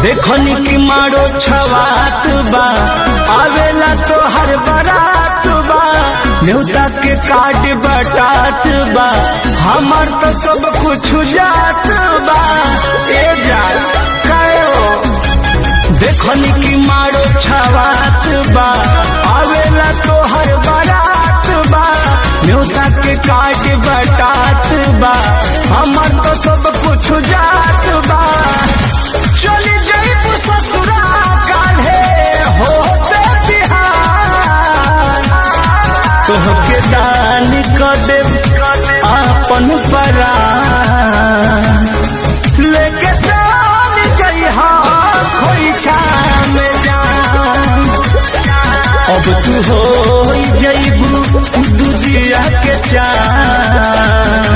देखनी की मारो छवात बा आवेला तो हर बारात बा न्योता के कार्ड बटात बा हमार तो सब कुछ जात बा ए जा कायो देखनी की मारो छवात बा आवेला तो हर बारात बा न्योता के कार्ड बटात बा हमार तो सब कुछ जात बा चली जाइब ससुरा काढ़े होते बिहार तोहके दान कर दे आपन परान लेके जान जइहा खोइछा में जान अब तू हो जइबू दुजिया के चान